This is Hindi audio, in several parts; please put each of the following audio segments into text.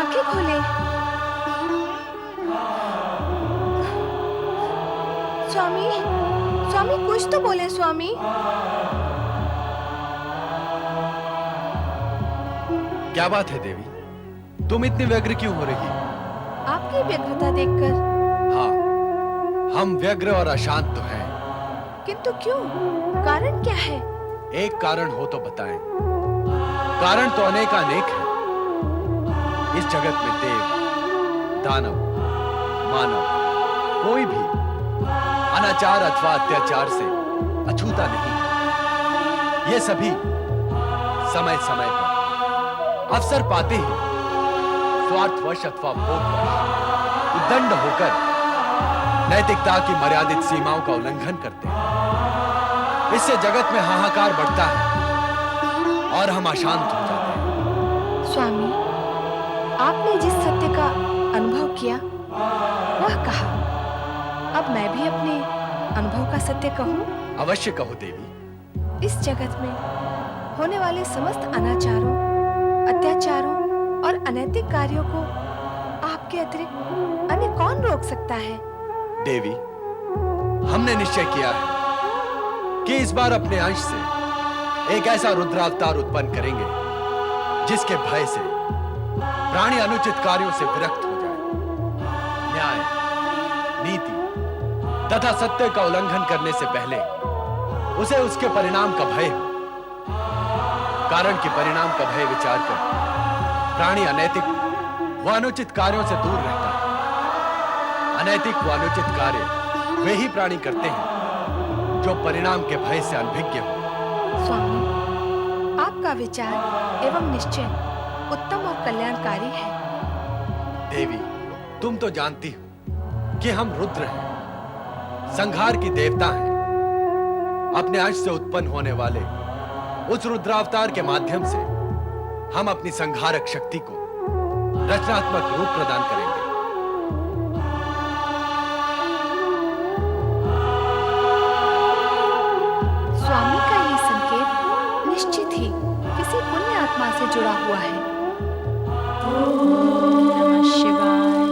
आंखें खोले। स्वामी, स्वामी कुछ तो बोले स्वामी। क्या बात है देवी, तुम इतनी व्यग्र क्यों हो रही? आपकी व्यग्रता देखकर। हाँ, हम व्यग्र और अशांत तो हैं। किंतु क्यों? कारण क्या है? एक कारण हो तो बताएं। कारण तो अनेकानेक है। इस जगत में देव, दानव, मानव कोई भी अनाचार अथवा अत्याचार से अछूता नहीं है। ये सभी समय समय पर अवसर पाते ही स्वार्थवश अथवा भोगवश उद्दंड होकर नैतिकता की मर्यादित सीमाओं का उल्लंघन करते हैं। इससे जगत में हाहाकार बढ़ता है और हम अशांत हो जाते हैं। स्वामी, आपने जिस सत्य का अनुभव किया वह कहा। अब मैं भी अपने अनुभव का सत्य कहूं? अवश्य कहो देवी। इस जगत में होने वाले समस्त अनाचारों, अत्याचारों और अनैतिक कार्यों को आपके अतिरिक्त अन्य कौन रोक सकता है? देवी, हमने निश्चय किया है कि इस बार अपने अंश से एक ऐसा रुद्रावतार उत्पन्न करेंगे जिसके भय से प्राणी अनुचित कार्यों से विरक्त हो जाए। न्याय, नीति तथा सत्य का उल्लंघन करने से पहले उसे उसके परिणाम का भय हो। कारण कि परिणाम का भय विचार कर प्राणी अनैतिक व अनुचित कार्यों से दूर रहता है। अनैतिक व अनुचित कार्य वे ही प्राणी करते हैं जो परिणाम के भय से अनभिज्ञ हो। स्वामी, आपका विचार एवं निश्चय उत्तम और कल्याणकारी है। देवी, तुम तो जानती हो कि हम रुद्र हैं, संहार की देवता हैं। अपने अंश से उत्पन्न होने वाले उस रुद्रावतार के माध्यम से हम अपनी संहारक शक्ति को रचनात्मक रूप प्रदान करेंगे। स्वामी का ये संकेत निश्चित ही किसी पुण्य आत्मा से जुड़ा हुआ है। ओम नमः शिवाय,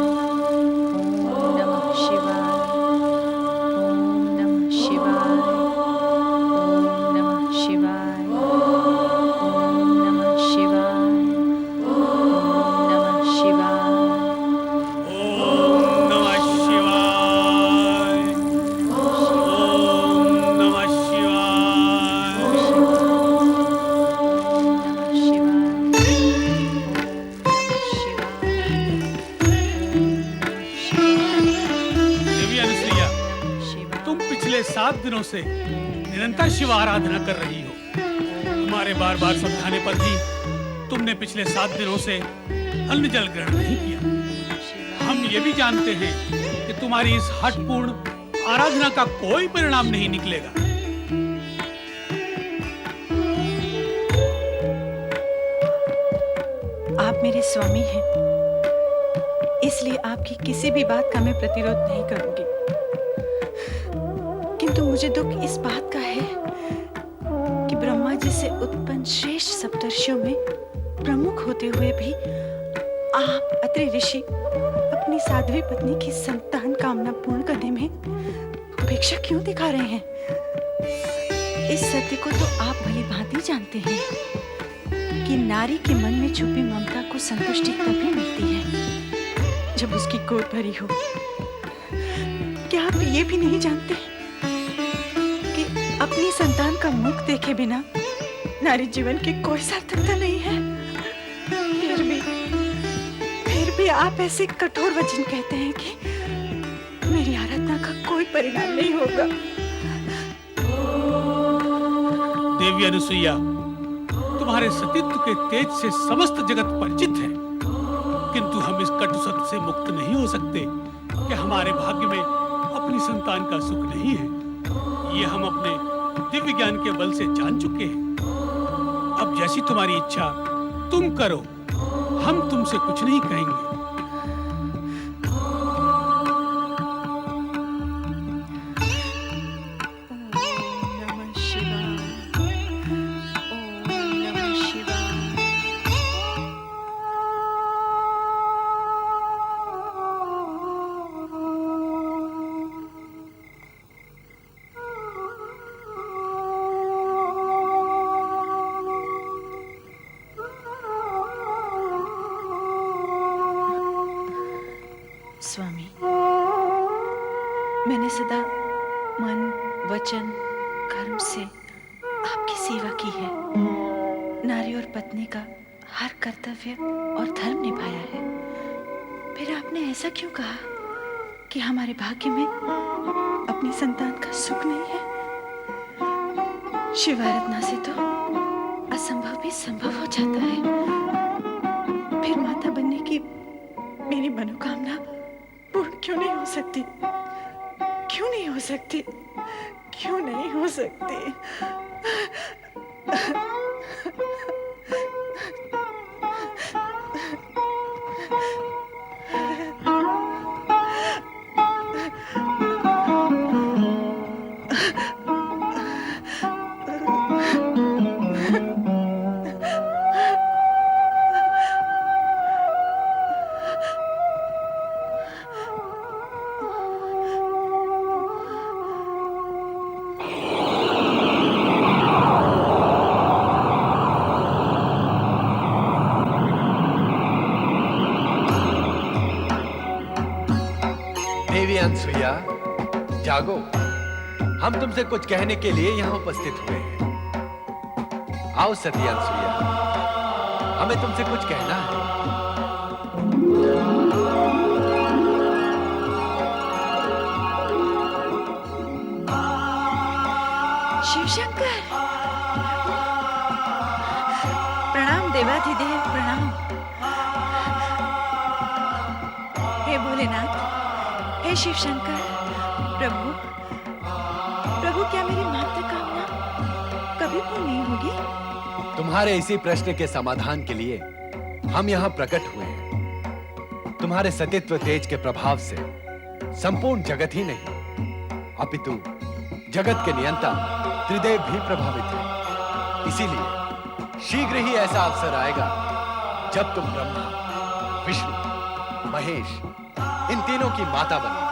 ओम नमः शिवाय, ओम नमः शिवाय, ओम नमः शिवाय, ओम नमः शिवाय, ओम नमः शिवाय। ओम नमः शिवाय, ओम नमः शिवाय। देवी अनुसुईया, तुम पिछले 7 दिनों से निरंतर शिव आराधना कर रही हो। तुम्हारे बार बार समझाने पर भी तुमने पिछले 7 दिनों से अन्न जल ग्रहण नहीं किया। हम ये भी जानते हैं कि तुम्हारी इस हठपूर्ण आराधना का कोई परिणाम नहीं निकलेगा। आप मेरे स्वामी हैं, इसलिए आपकी किसी भी बात का मैं प्रतिरोध नहीं करूंगी। किंतु मुझे दुख इस बात का है कि ब्रह्मा जी से उत्पन्न श्रेष्ठ सप्तर्षियों में प्रमुख होते हुए भी आप अत्रि ऋषि अपनी साध्वी पत्नी की संतान कामना पूर्ण करने में उपेक्षा क्यों दिखा रहे हैं? इस सत्य को तो आप भली भांति जानते हैं कि नारी के मन में छुपी ममता को संतुष्टि तभी मिलती है जब उसकी गोद भरी हो। क्या आप ये भी नहीं जानते कि अपनी संतान का मुख देखे बिना नारी जीवन की कोई सार्थकता नहीं है? फिर भी आप ऐसे कठोर वचन कहते हैं कि मेरी आराधना का कोई परिणाम नहीं होगा। देवी अनुसुईया, तुम्हारे सतीत्व के तेज से समस्त जगत परिचित है, किंतु हम इस कटु सत्य से मुक्त नहीं हो सकते कि हमारे भाग्य में अपनी संतान का सुख नहीं है। ये हम अपने दिव्य ज्ञान के बल से जान चुके हैं। अब जैसी तुम्हारी इच्छा तुम करो, हम तुमसे कुछ नहीं कहेंगे। स्वामी, मैंने सदा मन, वचन, कर्म से आपकी सेवा की है। नारी और पत्नी का हर कर्तव्य और धर्म निभाया है। फिर आपने ऐसा क्यों कहा कि हमारे भाग्य में अपनी संतान का सुख नहीं है? शिव आराधना से तो असंभव भी संभव हो जाता है। फिर माता बनने की मेरी मनोकामना पूर्ण क्यों नहीं हो सकती? क्यों नहीं हो सकती? क्यों नहीं हो सकती? देवी अनसुईया, जागो। हम तुमसे कुछ कहने के लिए यहाँ उपस्थित हुए हैं। आओ सती अनसुईया, हमें तुमसे कुछ कहना है। शिवशंकर, प्रणाम देवाधिदेव, प्रणाम। हे भोलेनाथ, हे शिवशंकर, प्रभु, प्रभु, क्या मेरी मात्र कामना कभी पूर्ण नहीं होगी? तुम्हारे इसी प्रश्न के समाधान के लिए हम यहाँ प्रकट हुए हैं। तुम्हारे सतीत्व तेज के प्रभाव से संपूर्ण जगत ही नहीं, अपितु जगत के नियंता त्रिदेव भी प्रभावित है। इसीलिए शीघ्र ही ऐसा अवसर आएगा जब तुम ब्रह्मा, विष्णु, महेश इन तीनों की माता बनो।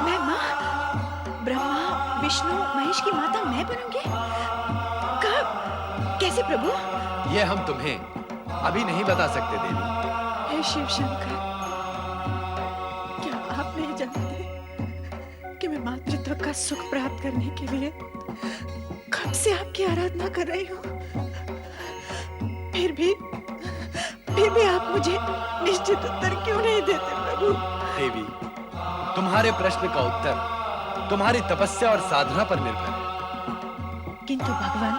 मैं माँ, ब्रह्मा, विष्णु, महेश की माता मैं बनूंगी? कब? कैसे प्रभु? ये हम तुम्हें अभी नहीं बता सकते देवी। हे शिवशंकर, क्या आप नहीं जानते कि मैं मातृत्व का सुख प्राप्त करने के लिए कब से आपकी आराधना कर रही हूँ? फिर भी आप मुझे निश्चित उत्तर क्यों नहीं देते प्रभु? देवी, तुम्हारे प्रश्न का उत्तर तुम्हारी तपस्या और साधना पर निर्भर है। किंतु भगवान,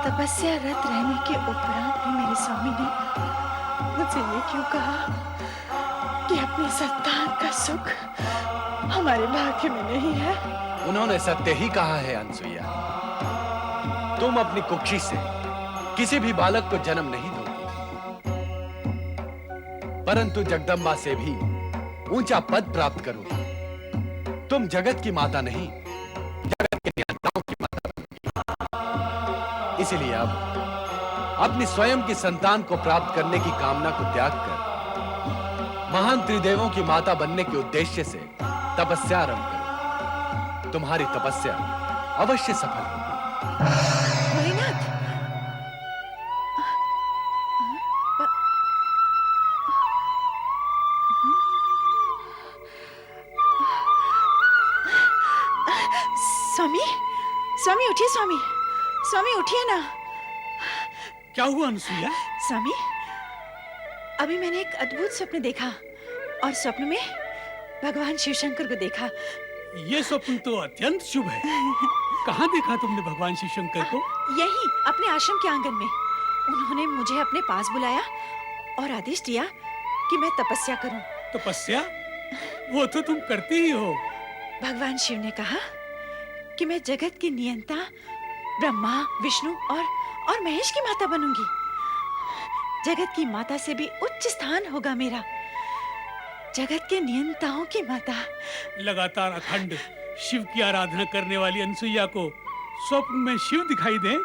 तपस्या रत रहने के उपरांत भी मेरे स्वामी ने मुझसे ये क्यों कहा कि अपनी संतान का सुख हमारे भाग्य में नहीं है? उन्होंने सत्य ही कहा है अनसुईया। तुम अपनी कुक्षी से किसी भी बालक को जन्म नहीं दोगी, परंतु जगदम्बा से भी ऊंचा पद प्राप्त करोगी। तुम जगत की माता नहीं, जगत के नियंताओं की माता बनोगी। इसलिए अब अपनी स्वयं की संतान को प्राप्त करने की कामना को त्याग कर महान त्रिदेवों की माता बनने के उद्देश्य से तपस्या आरंभ करो। तुम्हारी तपस्या अवश्य सफल होगी। भोलेनाथ, स्वामी, स्वामी उठिए, स्वामी, स्वामी उठिए ना। क्या हुआ अनसुईया? स्वामी, अभी मैंने एक अद्भुत स्वप्न देखा और स्वप्न में भगवान शिवशंकर को देखा। ये स्वप्न तो अत्यंत शुभ है। कहाँ देखा तुमने भगवान शिव शंकर को? यही अपने आश्रम के आंगन में। उन्होंने मुझे अपने पास बुलाया और आदेश दिया कि मैं तपस्या करूं। तपस्या? वो तो तुम करती ही हो। भगवान शिव ने कहा कि मैं जगत की नियंता ब्रह्मा, विष्णु और महेश की माता बनूंगी। जगत की माता से भी उच्च स्थान होगा मेरा, जगत के नियंताओं की माता। लगातार अखंड शिव की आराधना करने वाली अनसुईया को स्वप्न में शिव दिखाई दे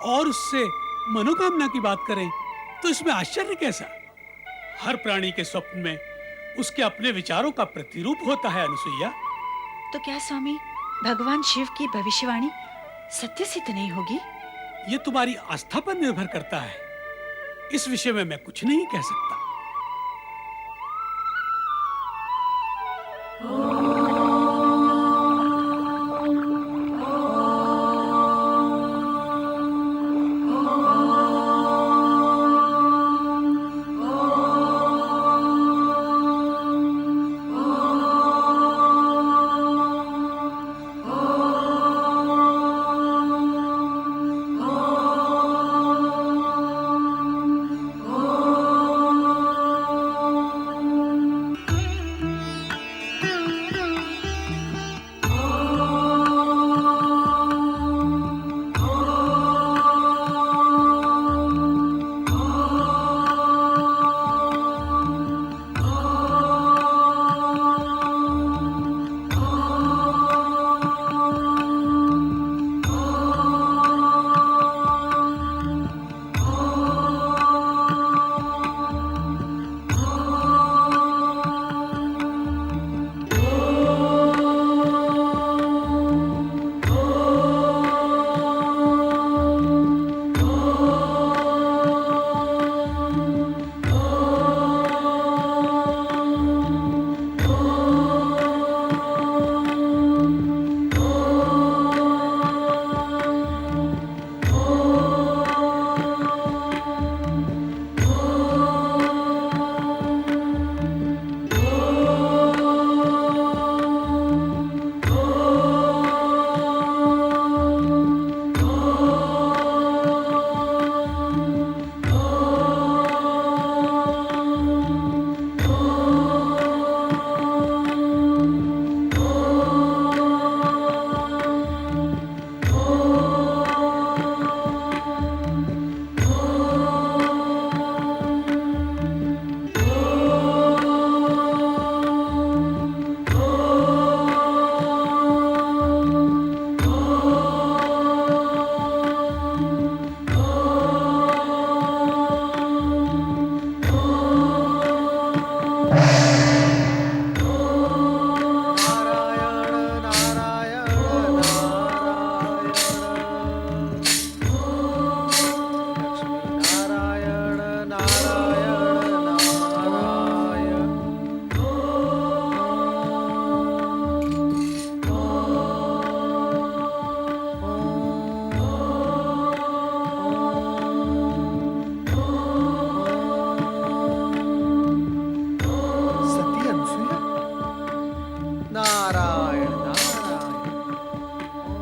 और उससे मनोकामना की बात करें तो इसमें आश्चर्य कैसा? हर प्राणी के स्वप्न में उसके अपने विचारों का प्रतिरूप होता है अनसुईया। तो क्या स्वामी, भगवान शिव की भविष्यवाणी सत्य सिद्ध नहीं होगी? ये तुम्हारी आस्था पर निर्भर करता है। इस विषय में मैं कुछ नहीं कह सकता।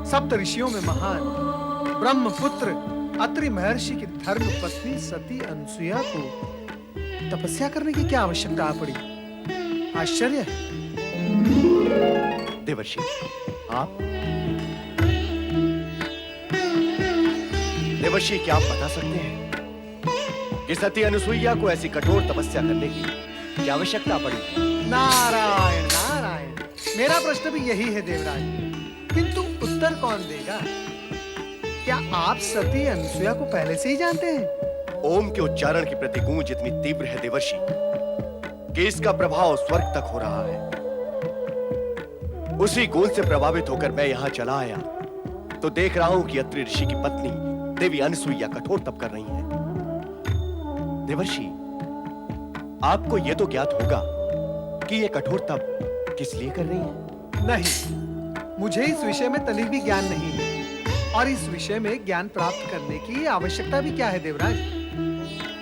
सप्त ऋषियों में महान ब्रह्मपुत्र अत्रि महर्षि की धर्म पत्नी सती अनसुया को तपस्या करने की क्या आवश्यकता पड़ी? आश्चर्य है। देवर्षि, आप देवर्षि, क्या आप बता सकते हैं कि सती अनुसुईया को ऐसी कठोर तपस्या करने की क्या आवश्यकता पड़ी? नारायण नारायण, मेरा प्रश्न भी यही है देवराज, किंतु उत्तर कौन देगा? क्या आप सती अनुसुया को पहले से ही जानते हैं? ओम के उच्चारण की प्रति गूंज इतनी तीव्र है देवर्षि कि इसका प्रभाव स्वर्ग तक हो रहा है। उसी गूंज से प्रभावित होकर मैं यहां चला आया तो देख रहा हूं कि अत्रि ऋषि की पत्नी देवी अनुसुईया कठोर तप कर रही हैं। देवर्षि, आपको यह तो ज्ञात होगा कि यह कठोर तप किस लिए कर रही हैं? नहीं, मुझे इस विषय में तनिक भी ज्ञान नहीं है, और इस विषय में ज्ञान प्राप्त करने की आवश्यकता भी क्या है देवराज?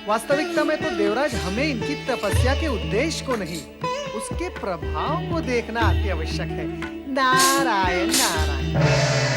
वास्तविकता में तो देवराज हमें इनकी तपस्या के उद्देश्य को नहीं, उसके प्रभाव को देखना अति आवश्यक है। नारायण नारायण।